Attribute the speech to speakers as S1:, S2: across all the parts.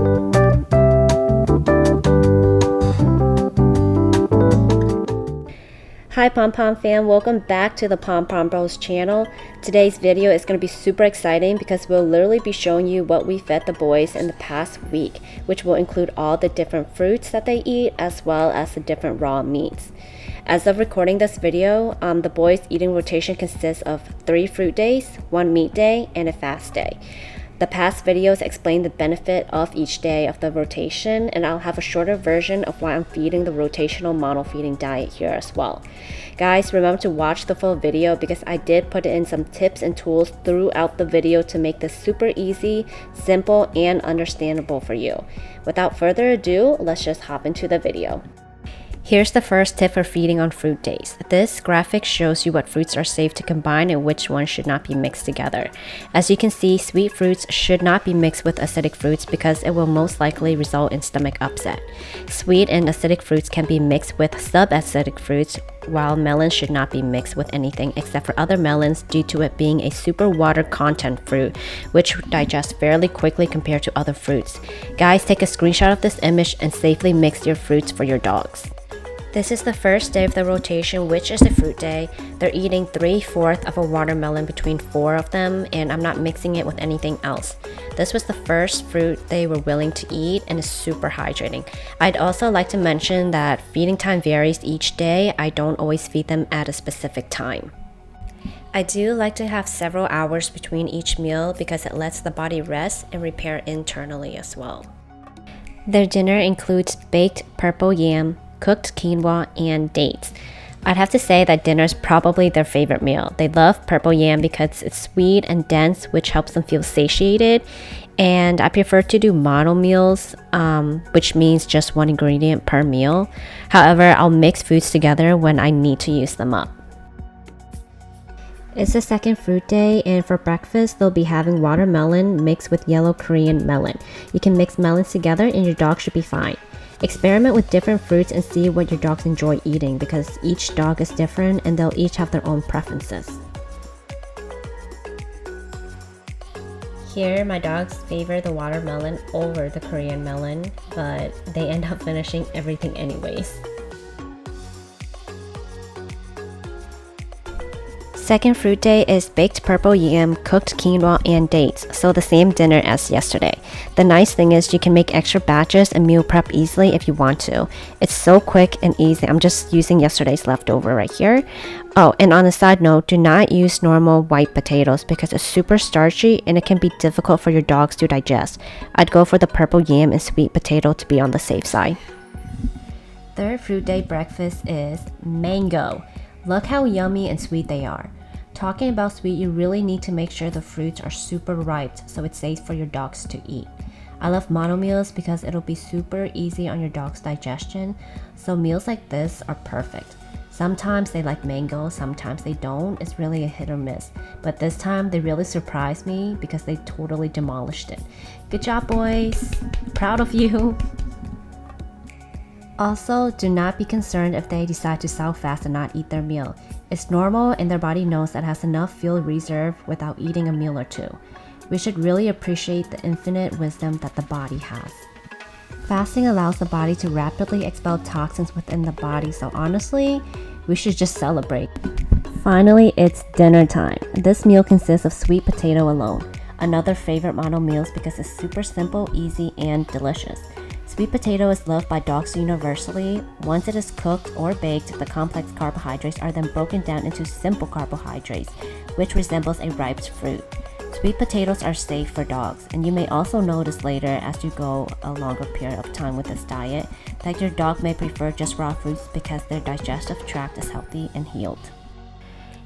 S1: Hi PomPomFam, welcome back to the PomPomBros Channel. Today's video is going to be super exciting because we'll literally be showing you what we fed the boys in the past week, which will include all the different fruits that they eat as well as the different raw meats. As of recording this video, the boys' eating rotation consists of 3 fruit days, 1 meat day, and a fast day. The past videos explain the benefit of each day of the rotation, and I'll have a shorter version of why I'm feeding the rotational mono feeding diet here as well. Guys, remember to watch the full video because I did put in some tips and tools throughout the video to make this super easy, simple, and understandable for you. Without further ado, let's just hop into the video. Here's the first tip for feeding on fruit days. This graphic shows you what fruits are safe to combine and which ones should not be mixed together. As you can see, sweet fruits should not be mixed with acidic fruits because it will most likely result in stomach upset. Sweet and acidic fruits can be mixed with subacidic fruits, while melons should not be mixed with anything except for other melons due to it being a super water content fruit, which digests fairly quickly compared to other fruits. Guys, take a screenshot of this image and safely mix your fruits for your dogs. This is the first day of the rotation, which is the fruit day. They're eating 3/4 of a watermelon between 4 of them, and I'm not mixing it with anything else. This was the first fruit they were willing to eat and is super hydrating. I'd also like to mention that feeding time varies each day. I don't always feed them at a specific time. I do like to have several hours between each meal because it lets the body rest and repair internally as well. Their dinner includes baked purple yam, cooked quinoa, and dates. I'd have to say that dinner is probably their favorite meal. They love purple yam because it's sweet and dense, which helps them feel satiated. And I prefer to do mono meals, which means just 1 ingredient per meal. However, I'll mix foods together when I need to use them up. It's the second fruit day, and for breakfast they'll be having watermelon mixed with yellow Korean melon. You can mix melons together and your dog should be fine. Experiment with different fruits and see what your dogs enjoy eating because each dog is different and they'll each have their own preferences. Here, my dogs favor the watermelon over the Korean melon, but they end up finishing everything anyways. Second fruit day is baked purple yam, cooked quinoa, and dates, so the same dinner as yesterday. The nice thing is you can make extra batches and meal prep easily if you want to. It's so quick and easy. I'm just using yesterday's leftover right here. Oh, and on a side note, do not use normal white potatoes because it's super starchy and it can be difficult for your dogs to digest. I'd go for the purple yam and sweet potato to be on the safe side. Third fruit day breakfast is mango. Look how yummy and sweet they are. Talking about sweet, you really need to make sure the fruits are super ripe so it's safe for your dogs to eat. I love mono meals because it'll be super easy on your dog's digestion, so meals like this are perfect. Sometimes they like mango, sometimes they don't. It's really a hit or miss. But this time they really surprised me because they totally demolished it. Good job, boys! Proud of you! Also, do not be concerned if they decide to sow fast and not eat their meal. It's normal and their body knows that has enough fuel reserve without eating a meal or two. We should really appreciate the infinite wisdom that the body has. Fasting allows the body to rapidly expel toxins within the body, so honestly, we should just celebrate. Finally, it's dinner time. This meal consists of sweet potato alone. Another favorite mono meals because it's super simple, easy, and delicious. Sweet potato is loved by dogs universally. Once it is cooked or baked, the complex carbohydrates are then broken down into simple carbohydrates, which resembles a ripe fruit. Sweet potatoes are safe for dogs, and you may also notice later as you go a longer period of time with this diet that your dog may prefer just raw fruits because their digestive tract is healthy and healed.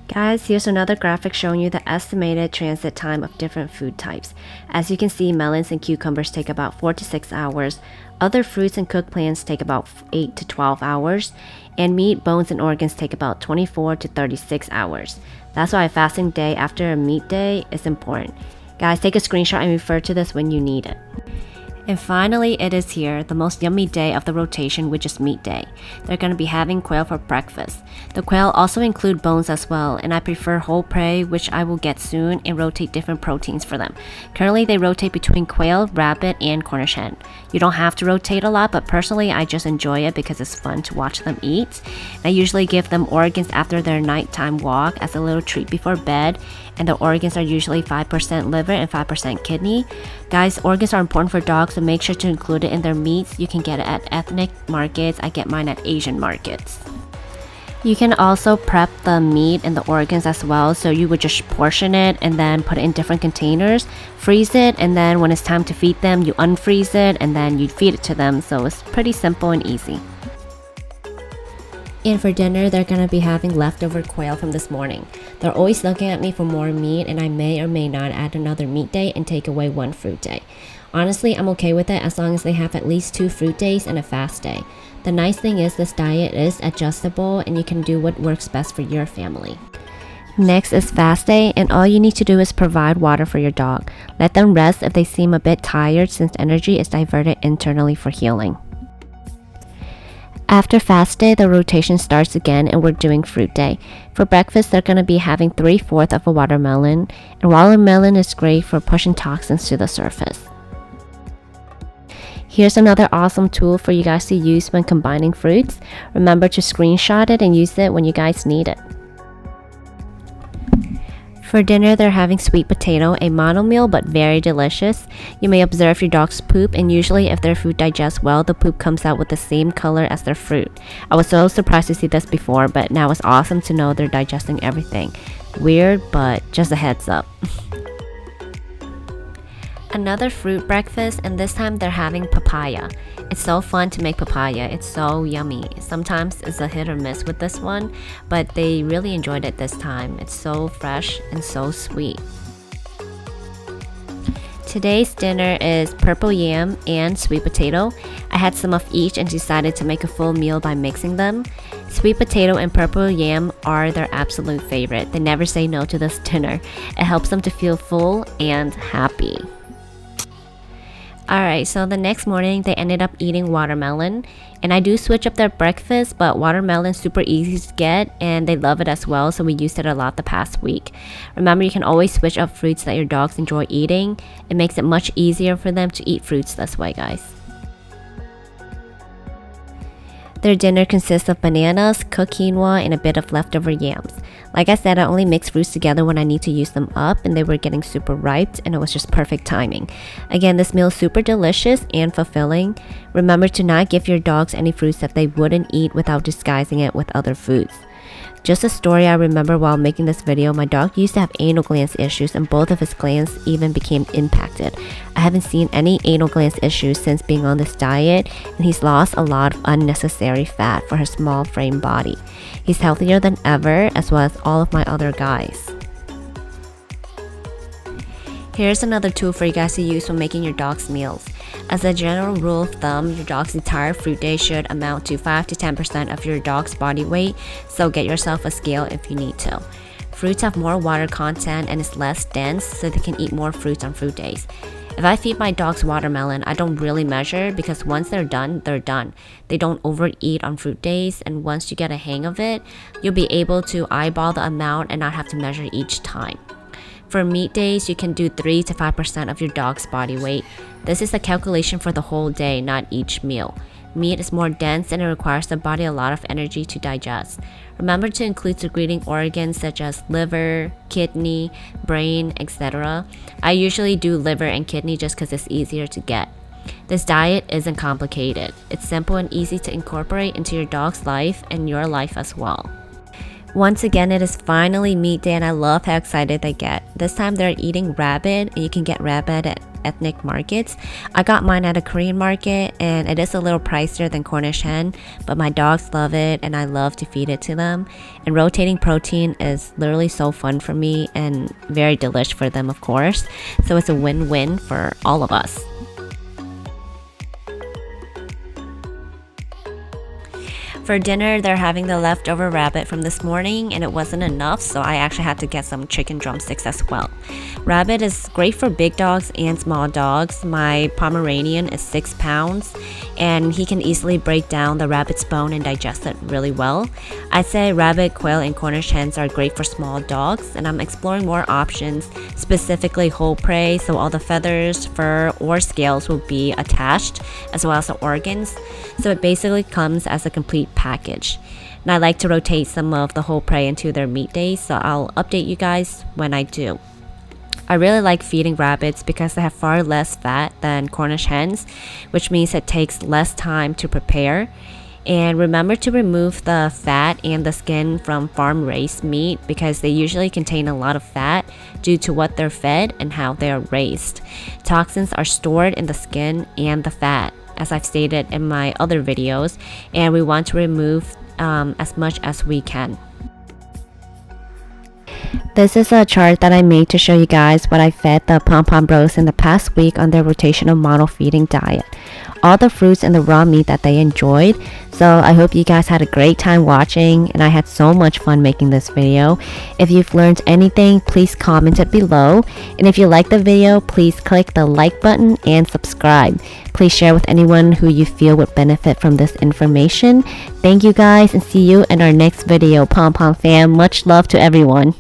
S1: Guys, here's another graphic showing you the estimated transit time of different food types. As you can see, melons and cucumbers take about 4 to 6 hours. Other fruits and cooked plants take about 8 to 12 hours. And meat, bones, and organs take about 24 to 36 hours. That's why a fasting day after a meat day is important. Guys, take a screenshot and refer to this when you need it. And finally, it is here, the most yummy day of the rotation, which is meat day. They're going to be having quail for breakfast. The quail also include bones as well, and I prefer whole prey, which I will get soon, and rotate different proteins for them. Currently, they rotate between quail, rabbit, and Cornish hen. You don't have to rotate a lot, but personally, I just enjoy it because it's fun to watch them eat. I usually give them organs after their nighttime walk as a little treat before bed, and the organs are usually 5% liver and 5% kidney. Guys, organs are important for dogs, so make sure to include it in their meats. You can get it at ethnic markets. I get mine at Asian markets. You can also prep the meat and the organs as well, so you would just portion it and then put it in different containers, freeze it, and then when it's time to feed them, you unfreeze it and then you feed it to them. So it's pretty simple and easy. And for dinner, they're going to be having leftover quail from this morning. They're always looking at me for more meat, and I may or may not add another meat day and take away one fruit day. Honestly, I'm okay with it as long as they have at least 2 fruit days and a fast day. The nice thing is this diet is adjustable and you can do what works best for your family. Next is fast day, and all you need to do is provide water for your dog. Let them rest if they seem a bit tired, since energy is diverted internally for healing. After fast day, the rotation starts again and we're doing fruit day. For breakfast, they're going to be having 3/4 of a watermelon, and watermelon is great for pushing toxins to the surface. Here's another awesome tool for you guys to use when combining fruits. Remember to screenshot it and use it when you guys need it. For dinner, they're having sweet potato, a mono meal but very delicious. You may observe your dog's poop, and usually if their food digests well, the poop comes out with the same color as their fruit. I was so surprised to see this before, but now it's awesome to know they're digesting everything. Weird, but just a heads up. Another fruit breakfast, and this time they're having papaya. It's so fun to make papaya. It's so yummy. Sometimes it's a hit or miss with this one, but they really enjoyed it this time. It's so fresh and so sweet. Today's dinner is purple yam and sweet potato. I had some of each and decided to make a full meal by mixing them. Sweet potato and purple yam are their absolute favorite. They never say no to this dinner. It helps them to feel full and happy. Alright, so the next morning they ended up eating watermelon, and I do switch up their breakfast, but watermelon's super easy to get and they love it as well, so we used it a lot the past week. Remember, you can always switch up fruits that your dogs enjoy eating. It makes it much easier for them to eat fruits this way, guys. Their dinner consists of bananas, cooked quinoa, and a bit of leftover yams. Like I said, I only mix fruits together when I need to use them up, and they were getting super ripe, and it was just perfect timing. Again, this meal is super delicious and fulfilling. Remember to not give your dogs any fruits that they wouldn't eat without disguising it with other foods. Just a story I remember while making this video, my dog used to have anal glands issues and both of his glands even became impacted. I haven't seen any anal glands issues since being on this diet, and he's lost a lot of unnecessary fat for his small frame body. He's healthier than ever, as well as all of my other guys. Here's another tool for you guys to use when making your dog's meals. As a general rule of thumb, your dog's entire fruit day should amount to 5 to 10% of your dog's body weight, so get yourself a scale if you need to. Fruits have more water content and is less dense, so they can eat more fruits on fruit days. If I feed my dogs watermelon, I don't really measure because once they're done, they're done. They don't overeat on fruit days, and once you get a hang of it, you'll be able to eyeball the amount and not have to measure each time. For meat days, you can do 3 to 5% of your dog's body weight. This is a calculation for the whole day, not each meal. Meat is more dense and it requires the body a lot of energy to digest. Remember to include secreting organs such as liver, kidney, brain, etc. I usually do liver and kidney just because it's easier to get. This diet isn't complicated. It's simple and easy to incorporate into your dog's life and your life as well. Once again, it is finally meat day and I love how excited they get. This time they're eating rabbit, and you can get rabbit at ethnic markets. I got mine at a Korean market and it is a little pricier than Cornish hen, but my dogs love it and I love to feed it to them. And rotating protein is literally so fun for me and very delicious for them, of course. So it's a win-win for all of us. For dinner, they're having the leftover rabbit from this morning and it wasn't enough, so I actually had to get some chicken drumsticks as well. Rabbit is great for big dogs and small dogs. My Pomeranian is 6 pounds and he can easily break down the rabbit's bone and digest it really well. I'd say rabbit, quail, and Cornish hens are great for small dogs, and I'm exploring more options, specifically whole prey, so all the feathers, fur, or scales will be attached, as well as the organs. So it basically comes as a complete package. And I like to rotate some of the whole prey into their meat days, so I'll update you guys when I do. I really like feeding rabbits because they have far less fat than Cornish hens, which means it takes less time to prepare. And remember to remove the fat and the skin from farm-raised meat because they usually contain a lot of fat due to what they're fed and how they are raised. Toxins are stored in the skin and the fat, as I've stated in my other videos, and we want to remove as much as we can. This is a chart that I made to show you guys what I fed the PomPomBros in the past week on their rotational mono feeding diet. All the fruits and the raw meat that they enjoyed. So I hope you guys had a great time watching, and I had so much fun making this video. If you've learned anything, please comment it below. And if you like the video, please click the like button and subscribe. Please share with anyone who you feel would benefit from this information. Thank you guys, and see you in our next video, PomPomFam. Much love to everyone.